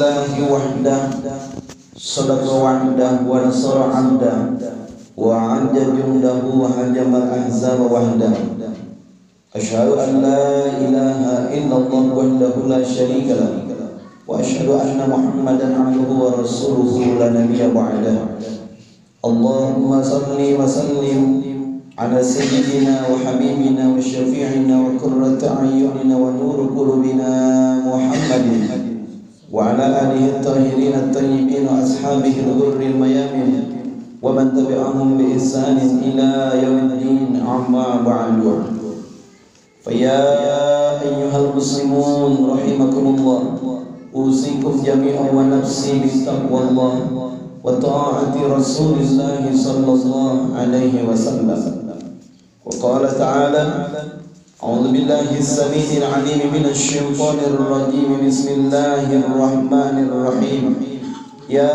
lillahi wahdah sadaqa wa'dah wa nasara 'abdah wa 'adda jundahu wa hajamal ahzaba wahdah. Asyhadu an la ilaha illallah wahdahu la syarika lah wa asyhadu anna Muhammadan 'abduhu wa rasuluhu la nabiyya ba'dah. Allahumma salli wa sallim ala sayyidina wa habibina wa syafi'ina wa qurrati a'yunina wa nur qulubina Muhammadin wa ala alihi at-tahirin at-tayyibin wa ashabihi al-ghurri al-mayamin wa man tabi'ahum bi ihsanin ila yaumiddin, amma ba'du. Faya ayyuhal muslimun rahimakumullah, usikum jami'an wa nafsi bittaqwallah wa ta'ati Rasulillah sallallahu alaihi wasallam. Wa qala ta'ala a'udzu billahi as-sami'il 'alim minasy syaithanir rajim. Bismillahirrahmanirrahim. Ya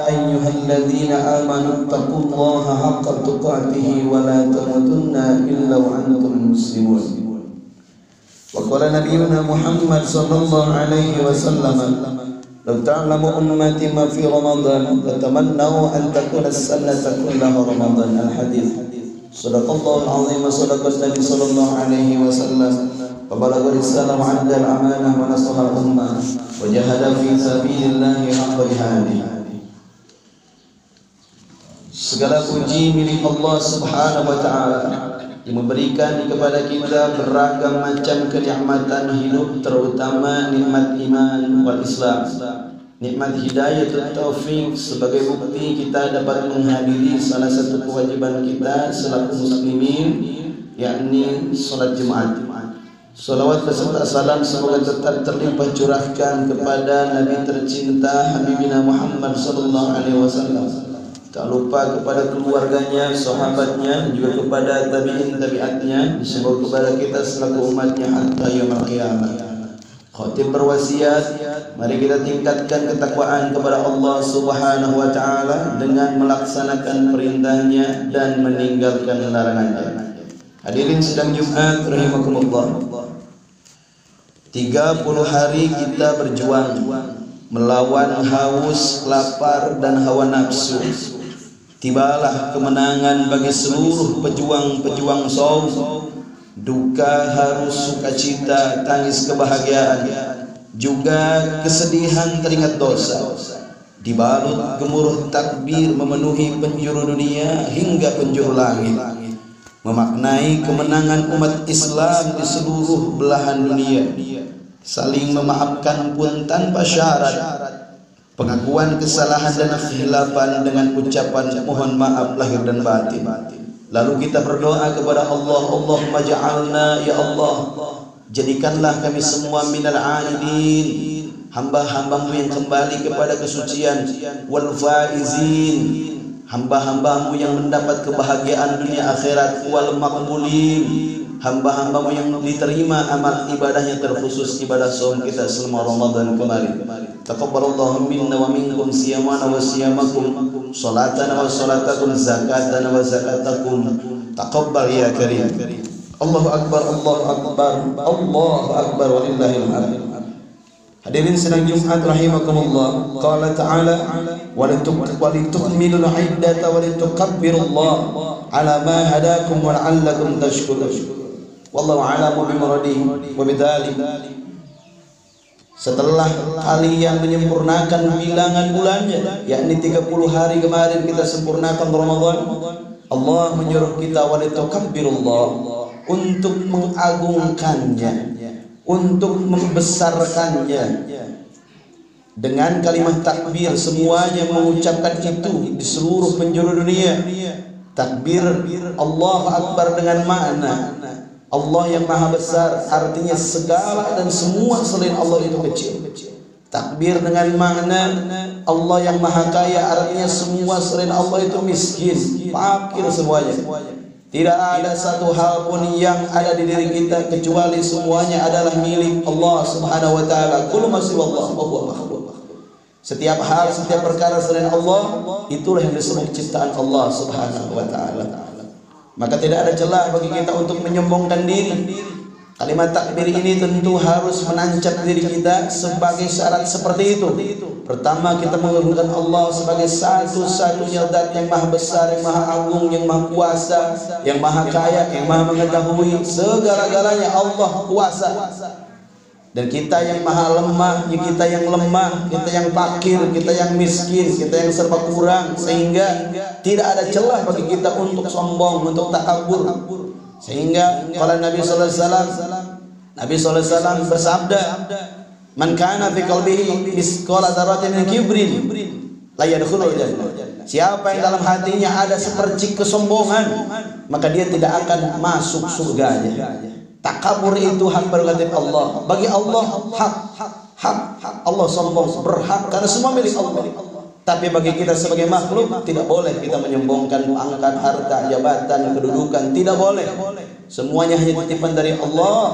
ayyuhalladzina amanu taqullaha haqqa tuqatih wa la tamutunna illa wa antum muslimun. Wa qala nabiyyuna Muhammad sallallahu alaihi wasallam, law ta'lamu ummati ma fi ramadan fatamannaw an takuna as-sanata kullaha ramadan. Al-hadits. Sadaqallahu al-azim wa sadaqan nabi sallallahu alaihi wasallam wa balagha risalah wa 'adda al-amanah wa nasaha al-ummah wa jahada fi sabilillahi haqqa jihadih. Segala puji milik Allah Subhanahu wa taala yang memberikan kepada kita beragam macam kenikmatan hidup, terutama nikmat iman wal Islam, nikmat hidayah dan taufik, sebagai bukti kita dapat menghadiri salah satu kewajiban kita selaku muslimin, yakni salat Jumat. Salawat beserta salam semoga tetap terlimpah curahkan kepada Nabi tercinta Habibina Muhammad sallallahu alaihi wasallam. Tak lupa kepada keluarganya, sahabatnya, juga kepada tabi'in tabi'atnya, semoga kepada kita selaku umatnya hatta yaumil qiyamah. Khatib berwasiat, mari kita tingkatkan ketakwaan kepada Allah Subhanahu wa taala dengan melaksanakan perintahnya dan meninggalkan larangannya. Hadirin sidang Jumat rahimakumullah. 30 hari kita berjuang melawan haus, lapar dan hawa nafsu. Tibalah kemenangan bagi seluruh pejuang-pejuang saum. Duka, harus, sukacita, tangis kebahagiaan, juga kesedihan teringat dosa, dibalut gemuruh takbir memenuhi penjuru dunia hingga penjuru langit, memaknai kemenangan umat Islam di seluruh belahan dunia. Saling memaafkan pun tanpa syarat, pengakuan kesalahan dan kehilapan dengan ucapan mohon maaf lahir dan batin. Lalu kita berdoa kepada Allah, Allahumma ja'alna, ya Allah, jadikanlah kami semua minal aidin, hamba-hambamu yang kembali kepada kesucian, wal faizin, hamba-hambamu yang mendapat kebahagiaan dunia akhirat, wal maqbulin, hamba-hambamu yang diterima amal ibadahnya, terkhusus ibadah saum kita selama Ramadan kemarin. Taqabbalallahu minna wa minkum siyamana wa siyamakum, salatana wa salatakum, zakatana wa zakatakum. Taqabbal ya karim. Allahu akbar, Allahu akbar, Allahu akbar, walillahil hamd. Hadirin sidang Jumat rahimakumullah. Qala ta'ala wa litukmilul 'iddata wa litukabbirullaha ala ma hadakum wa la'allakum tashkurun. Wallahu a'lamu bimuradihi wa bidzalik. Setelah kalian menyempurnakan bilangan bulannya, yakni 30 hari kemarin kita sempurnakan Ramadan, Allah menyuruh kita walitukabbirullah, untuk mengagungkannya, untuk membesarkannya. Dengan kalimat takbir semuanya mengucapkan itu di seluruh penjuru dunia. Takbir Allah Akbar dengan makna Allah yang maha besar, artinya segala dan semua selain Allah itu kecil. Takbir dengan makna Allah yang maha kaya, artinya semua selain Allah itu miskin, fakir semuanya. Tidak ada satu hal pun yang ada di diri kita kecuali semuanya adalah milik Allah Subhanahu wa taala. Kullu ma siwallah wa huwa makhluq. Setiap hal, setiap perkara selain Allah itulah yang disebut ciptaan Allah Subhanahu wa taala. Maka tidak ada celah bagi kita untuk menyombongkan diri, Kalimat takbir ini tentu harus menancap diri kita sebagai syarat seperti itu. Pertama, kita mengagungkan Allah sebagai satu-satunya zat yang maha besar, yang maha agung, yang maha kuasa, yang maha kaya, yang maha mengetahui segala-galanya. Allah kuasa. Dan kita yang maha lemah, kita yang lemah, kita yang fakir, kita yang miskin, kita yang serba kurang, sehingga tidak ada celah bagi kita untuk sombong, untuk takabur. Sehingga kalau Nabi sallallahu alaihi wasallam bersabda, "Man kana fi qalbihi misqala dzarratin min kibrin la yadkhulul jannah." Siapa yang dalam hatinya ada sepercik kesombongan, maka dia tidak akan masuk surganya. Takabur itu hak prerogatif Allah. Bagi Allah hak Allah sombong berhak karena semua milik Allah. Tapi bagi kita sebagai makhluk tidak boleh kita menyombongkan pangkat, harta, jabatan, kedudukan, tidak boleh. Semuanya hanya titipan dari Allah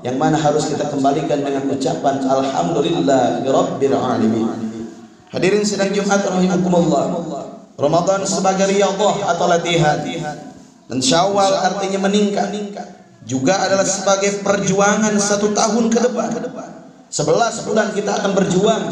yang mana harus kita kembalikan dengan ucapan alhamdulillahirabbil alamin. Hadirin sidang Jumat rahimakumullah. Ramadan sebagai riyadhah atau latihan, dan Syawal artinya meningkat, juga adalah sebagai perjuangan 1 tahun ke depan. 11 bulan kita akan berjuang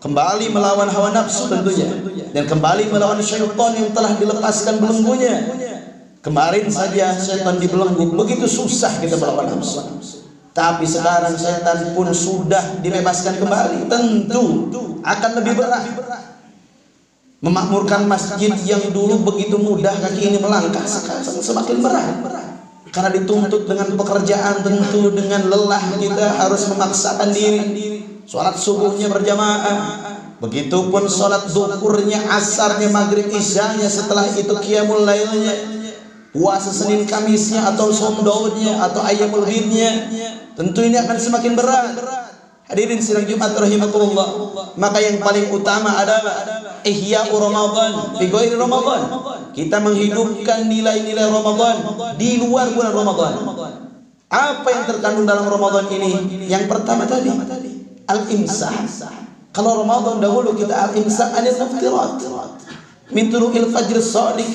kembali melawan hawa nafsu tentunya, dan kembali melawan syaitan yang telah dilepaskan belenggunya. Kemarin saja syaitan dibelenggu, begitu susah kita melawan nafsu. Tapi sekarang syaitan pun sudah dibebaskan kembali, tentu akan lebih berat. Memakmurkan masjid yang dulu begitu mudah kaki ini melangkah, sekarang semakin berat. Karena dituntut dengan pekerjaan, tentu dengan lelah kita harus memaksakan diri. Sholat subuhnya berjamaah, begitupun sholat duhurnya, asarnya, maghrib, isyanya, setelah itu qiyamul lailnya, puasa Senin Kamisnya atau Shaum Daudnya atau Ayyamul Bidnya. Tentu ini akan semakin berat. Hadirin sidang Jumat rahimakumullah. Maka yang paling utama adalah ihya'u Ramadan fi ghairi Ramadan. Kita menghidupkan nilai-nilai Ramadan di luar bulan Ramadan. Apa yang terkandung dalam Ramadan ini? Yang pertama tadi al-imsak. Kalau Ramadan dahulu kita al-imsak anil muftirat min tulu'il fajr shadiq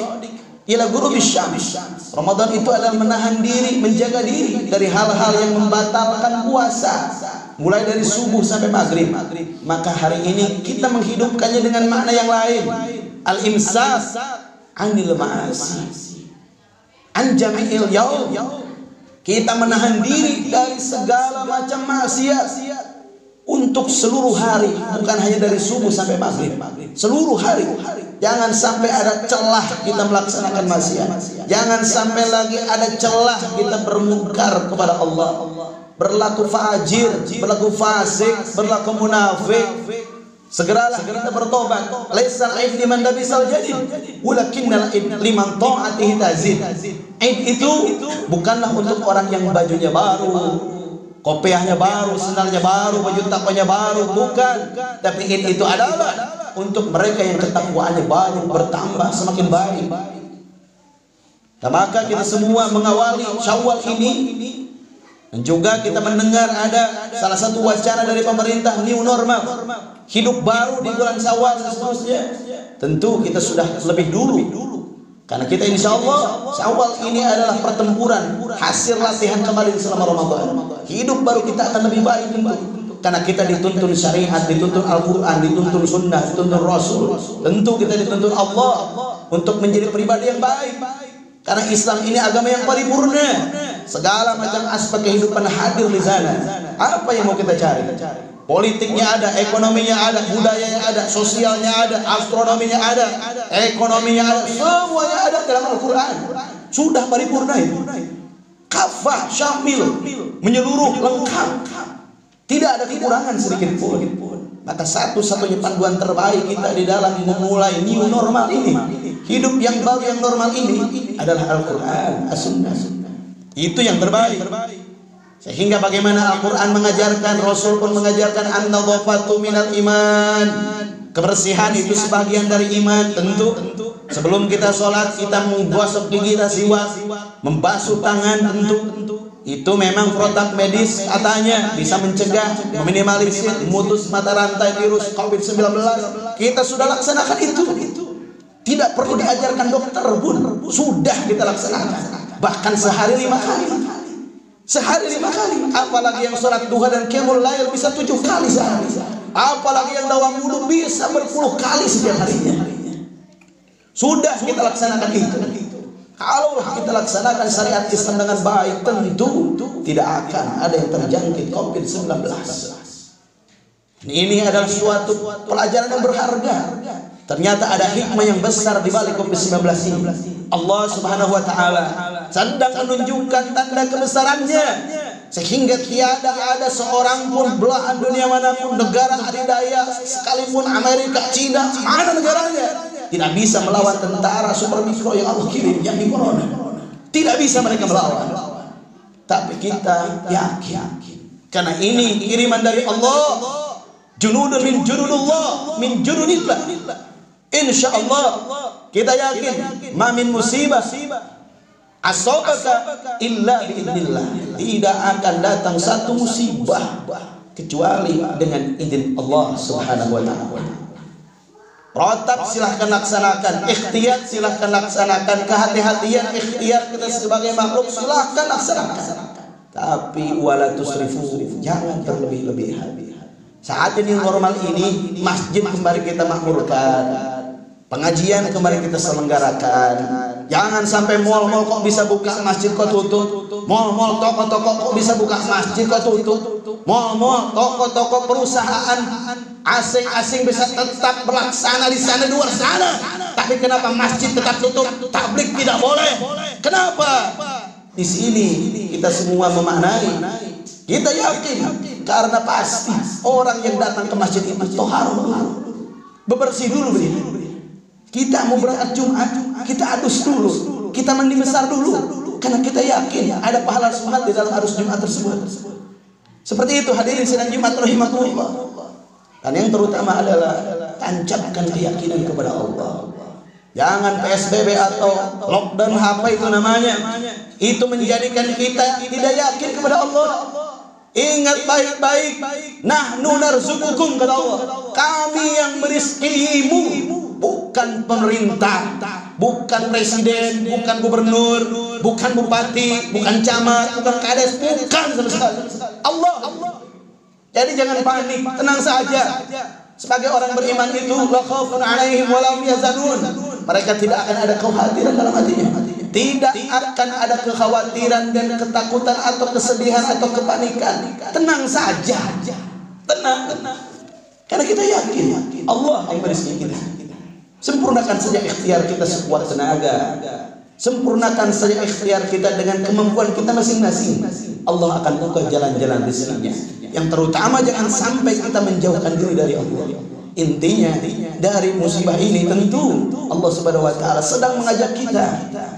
ila ghurubisy syams. Ramadan itu adalah menahan diri, menjaga diri dari hal-hal yang membatalkan puasa, mulai dari subuh sampai maghrib. Maka hari ini kita menghidupkannya dengan makna yang lain. Al-imsak anil ma'asi an jami'il yaum. Kita menahan diri dari segala macam maksiat untuk seluruh hari, bukan hanya dari subuh sampai maghrib, seluruh hari. Jangan sampai ada celah kita melaksanakan maksiat. Jangan sampai lagi ada celah kita bermungkar kepada Allah, berlaku fajir, berlaku fasik, berlaku munafik. Segeralah kita bertobat. Laisal aib liman labisal jadid, walakinnal aib liman ta'atihi tazid. Aib itu bukanlah untuk orang yang bajunya baru, kopiahnya baru, sendalnya baru, baju takwanya baru, bukan. Tapi itu adalah untuk mereka yang ketakwaannya baru, bertambah semakin baik. Nah, maka kita semua mengawali Syawal ini, dan juga kita mendengar ada salah satu wacana dari pemerintah new normal, hidup baru di bulan Syawal dan seterusnya. Tentu kita sudah lebih dulu, karena kita insya Allah Syawal ini adalah pertempuran, hasil latihan kembali selama Ramadan. Hidup baru kita akan lebih baik tentu, karena kita dituntun syariat, dituntun Al-Quran, dituntun sunnah, dituntun Rasul. Tentu kita dituntun Allah untuk menjadi pribadi yang baik, karena Islam ini agama yang paripurna. Segala macam aspek kehidupan hadir di sana. Apa yang mau kita cari? Politiknya ada, ekonominya ada, budayanya ada, sosialnya ada, astronominya ada, ekonominya ada, semuanya ada dalam Al-Quran. Sudah paripurna itu. Kafah, syamil, menyeluruh, lengkap. Tidak ada kekurangan sedikit pun. Maka satu-satunya panduan terbaik kita di dalam memulai new normal ini, hidup yang baru yang normal ini, adalah Al-Quran, As-Sunnah. Itu yang terbaik. Sehingga bagaimana Al-Quran mengajarkan, Rasul pun mengajarkan, an-nadhafatu minal iman. Kebersihan itu sebagian dari iman. Tentu sebelum kita sholat kita menggosok gigi, siwak, membasuh tangan. Tentu itu memang protap medis, katanya bisa mencegah, meminimalisir, memutus mata rantai virus COVID-19. Kita sudah laksanakan itu. Tidak perlu diajarkan dokter pun, sudah kita laksanakan. Bahkan sehari 5 kali. Sehari 5 kali. Apalagi yang sholat duha dan qiyamul lail bisa 7 kali sehari. Apalagi yang dawam wudhu bisa berpuluh kali setiap harinya. Sudah kita laksanakan itu. Kalau kita laksanakan syariat Islam dengan baik, tentu tidak akan ada yang terjangkit COVID-19. Ini adalah suatu pelajaran yang berharga. Ternyata ada hikmah yang besar di balik COVID-19 ini. Allah Subhanahu wa taala sedang menunjukkan tanda kebesarannya, sehingga tiada ada seorang pun belahan dunia manapun, negara adidaya sekalipun Amerika, Cina, mana negaranya, tidak bisa melawan tentara super mikro yang Allah kirim, yakni corona. Tidak bisa mereka melawan. Tapi kita yakin, karena ini kiriman dari Allah. Junudun min junudullah, min junudillah. Insyaallah kita yakin, ma min musibah asabaka illa biidznillah. Tidak akan datang satu musibah kecuali dengan izin Allah Subhanahu wa taala. Protap silahkan laksanakan, ikhtiyar silahkan laksanakan, kehati-hatian ikhtiar kita sebagai makhluk silahkan laksanakan. Tapi wala tusrifu, jangan berlebih-lebihan. Saat ini normal ini, masjid kembali kita makmurkan, pengajian kembali kita selenggarakan. Jangan sampai mal-mal kok bisa buka, masjid kok tutup. Mal-mal, toko-toko kok bisa buka, masjid kok tutup. Mal-mal, toko-toko, perusahaan asing-asing bisa tetap berlaksana di sana, di luar sana. Tapi kenapa masjid tetap tutup? Tablik tidak boleh. Kenapa? Di sini kita semua memaknai, kita yakin, karena pasti orang yang datang ke masjid itu tohar dulu, bebersih dulu. Kita mau berangkat Jumat, kita adus dulu, kita mandi besar dulu, karena kita yakin ada pahala sunat di dalam adus Jumat tersebut. Seperti itu hadirin sidang Jumat rahimakumullah. Dan yang terutama adalah tancapkan keyakinan kepada Allah. Jangan PSBB atau lockdown apa itu namanya, itu menjadikan kita tidak yakin kepada Allah. Ingat baik-baik, nahnu narzuqukum, kata Allah, kami yang merizkimu, bukan pemerintah, bukan presiden, bukan gubernur, bukan bupati, bukan camat, bukan kades, bukan sama sekali. Allah. Jadi jangan panik, tenang saja. Sebagai orang beriman itu, la khaufun 'alaihim wa la hum yahzanun. Mereka tidak akan ada kekhawatiran dalam hatinya. Tidak akan ada kekhawatiran dan ketakutan atau kesedihan atau kepanikan. Tenang saja. Tenang. Karena kita yakin Allah yang merizki kita. Sempurnakan saja ikhtiar kita sekuat tenaga. Sempurnakan saja ikhtiar kita dengan kemampuan kita masing-masing. Allah akan buka jalan-jalan rezekinya. Yang terutama jangan sampai kita menjauhkan diri dari Allah. Intinya dari musibah ini tentu Allah Subhanahu wa taala sedang mengajak kita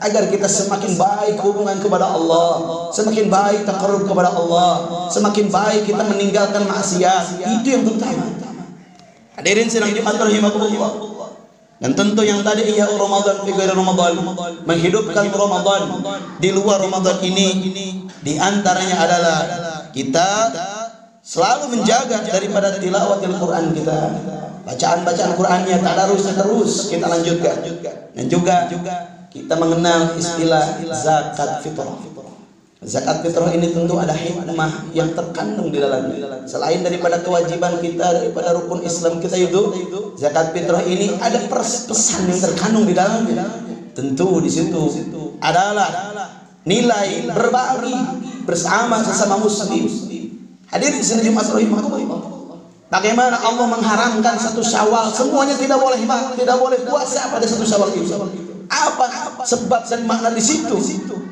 agar kita semakin baik hubungan kepada Allah, semakin baik taqarrub kepada Allah, semakin baik kita meninggalkan maksiat. Itu yang terutama. Hadirin sidang Jumat rahimakumullah. Dan tentu yang tadi iya Ramadan fi ghairi Ramadan, menghidupkan Ramadan di luar Ramadan ini di antaranya adalah kita selalu menjaga daripada tilawatil Quran kita, bacaan-bacaan Qurannya, tadarusnya terus kita lanjutkan. Dan juga kita mengenal istilah zakat fitrah. Zakat fitrah ini tentu ada hikmah yang terkandung di dalamnya. Selain daripada kewajiban kita, daripada rukun Islam kita itu, zakat fitrah ini ada pesan yang terkandung di dalamnya. Tentu di situ adalah nilai berbagi bersama sesama muslim. Hadirin sidang Jumat rahimakumullah. Bagaimana Allah mengharamkan satu Syawal, semuanya tidak boleh puasa pada satu Syawal itu. Apa sebab dan makna di situ?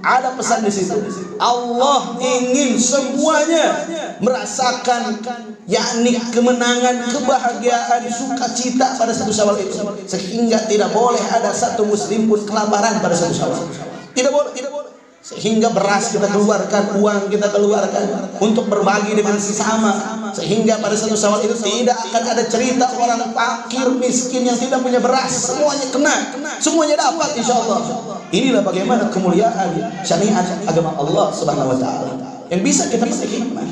Ada pesan di situ. Allah ingin semuanya merasakan yakni kemenangan, kebahagiaan, sukacita pada satu Syawal itu. Sehingga tidak boleh ada satu muslim pun kelaparan pada satu Syawal. Tidak boleh. Sehingga beras kita keluarkan, uang kita keluarkan untuk berbagi dengan sesama. Sehingga pada satu Syawal itu tidak akan ada cerita orang fakir miskin yang tidak punya beras. Semuanya kena, semuanya dapat insyaallah. Inilah bagaimana kemuliaan syariat agama Allah Subhanahu wa taala yang bisa kita pakai hikmah.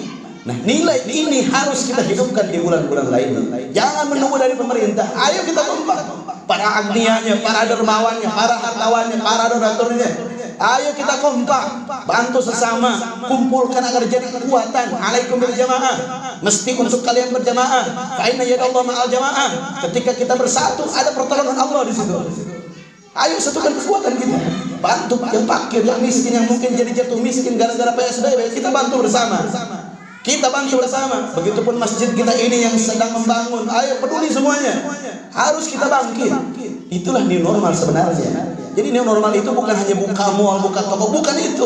Nah, nilai ini harus kita hidupkan di bulan-bulan lain. Jangan menunggu dari pemerintah. Ayo kita kompak. Para agnianya, para dermawannya, para hartawannya, para donaturnya. Ayo kita kompak, bantu sesama, kumpulkan agar jadi kekuatan. Alaikum bil jamaah. Mesti untuk kalian berjamaah. Fa inna yadallah ma'al jamaah. Ketika kita bersatu ada pertolongan Allah di situ. Ayo satukan kekuatan kita. Bantu yang fakir, yang miskin, yang mungkin jadi jatuh miskin gara-gara PSBB, kita bantu bersama. Kita bantu bersama. Begitupun masjid kita ini yang sedang membangun. Ayo peduli semuanya. Harus kita bangkit. Itulah new normal sebenarnya. Jadi new normal itu bukan hanya buka mall, buka toko, bukan itu.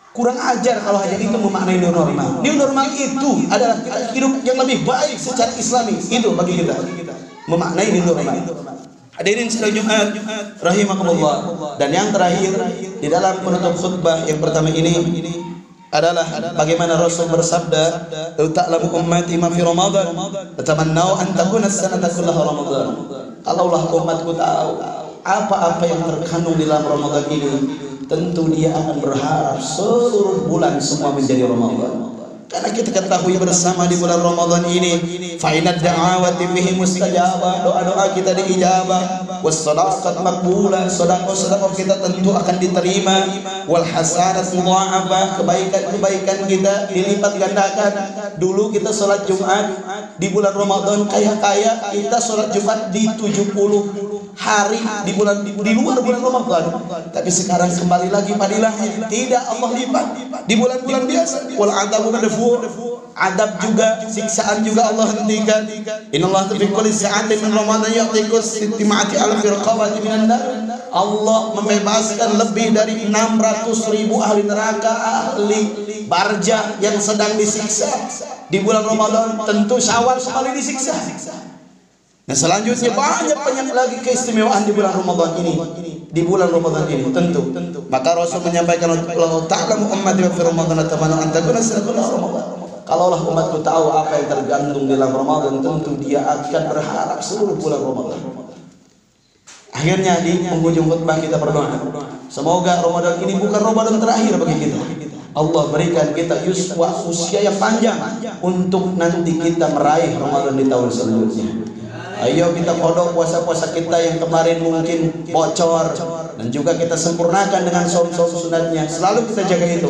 Kurang ajar kalau hanya itu memaknai new normal. New normal itu adalah kita hidup yang lebih baik secara Islami. Itu bagi kita. Memaknai new normal. Hadirin sidang Jumat rahimakumullah. Dan yang terakhir di dalam penutup khutbah yang pertama ini adalah bagaimana Rasul bersabda, "Ta'lamu ummati ma fi Ramadan, tatamannau an takuna as-sanata kullaha Ramadan." Kalaulah umatku tahu apa-apa yang terkandung di dalam Ramadan ini, tentu dia akan berharap seluruh bulan semua menjadi Ramadan. Karena kita ketahui bersama di bulan Ramadan ini, fa'inad da'awati fihi mustajabah, doa-doa kita diijabah, wassadaqat maqbulah, sedekah-sedekah kita tentu akan diterima, wal hasanat mudha'afah, kebaikan-kebaikan kita dilipat gandakan. Dulu kita salat Jumat di bulan Ramadan kaya-kaya, kita salat Jumat di 70 hari di luar bulan Ramadan. Tapi sekarang kembali lagi padilahnya, tidak Allah lipat di bulan-bulan biasa. Wal adabu adab juga, siksaan juga Allah hentikan. Innallaha fi kulli sa'atin min Ramadan ya'tiku 600,000 raqabati minan nar. Allah membebaskan lebih dari 600.000 ahli neraka, ahli barja yang sedang disiksa di bulan Ramadan. Tentu Syawal kembali disiksa. Nah selanjutnya banyak lagi keistimewaan di bulan Ramadan ini. Di bulan Ramadan ini tentu. Maka Rasul menyampaikan, "Lau ta'lamu ummati fi Ramadan tamanna an takuna sanatuna Ramadan." Kalaulah umatku tahu apa yang tergantung dalam Ramadan, tentu dia akan berharap seluruh bulan Ramadan. Akhirnya di penghujung khutbah kita berdoa, semoga Ramadan ini bukan Ramadan terakhir bagi kita. Allah berikan kita usia yang panjang untuk nanti kita meraih Ramadan di tahun selanjutnya. Ayo kita kodok puasa-puasa kita yang kemarin mungkin bocor, dan juga kita sempurnakan dengan saum-saum sunatnya. Selalu kita jaga itu.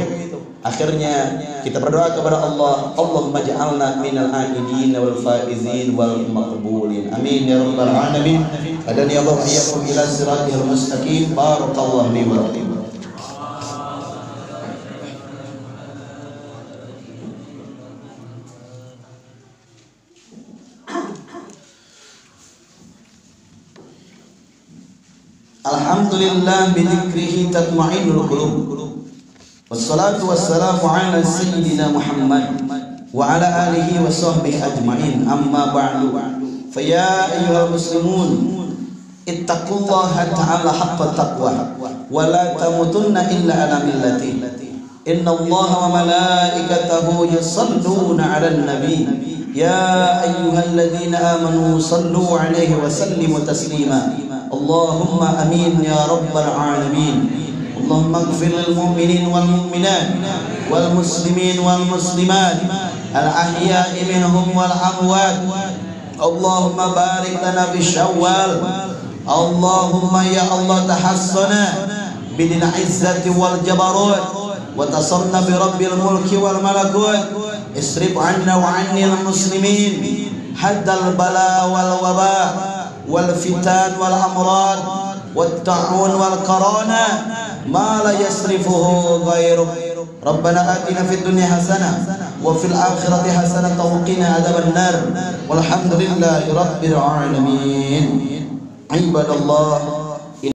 Akhirnya kita berdoa kepada Allah, Allahumma ja'alna minal a'idin wal faizin wal maqbulin. Amin ya rabbal alamin. Hadani Allah iyyakum ila siratal mustaqim. Barakallahu li wa lakum. Alhamdulillah bidzikrihi tatma'innul qulub. Wassalatu wassalamu ala sayyidina Muhammad wa ala alihi wa sahbihi ajma'in. Amma ba'du. Fa ya ayyuhal muslimun, ittaqullaha ta'ala haqqa taqwa wa la tamutunna illa ala millati. Innallaha wa malaikatahu yusalluna 'alan nabi. Ya ayyuhalladzina amanu sallu 'alaihi wa sallimu taslima. Allahumma amin ya rabbal alamin. Allahumma ighfir lil mu'minin wal mu'minat wal muslimin wal muslimat al ahya'i minhum wal amwat. Allahumma barik lana fi Syawal. Allahumma ya Allah tahassana bidil izzati wal jabarut wa tasanna bi rabbil mulki wal malakut. Isrif 'anna wa 'anil muslimin haddal bala wal waba wal fitan wal amrad wat ta'un wal qarana ma la yasrifuhu ghairuk. Rabbana atina fid dunya hasanah wa fil akhirati hasanah wa qina adzaban nar. Walhamdulillahi rabbil alamin. Ibadallah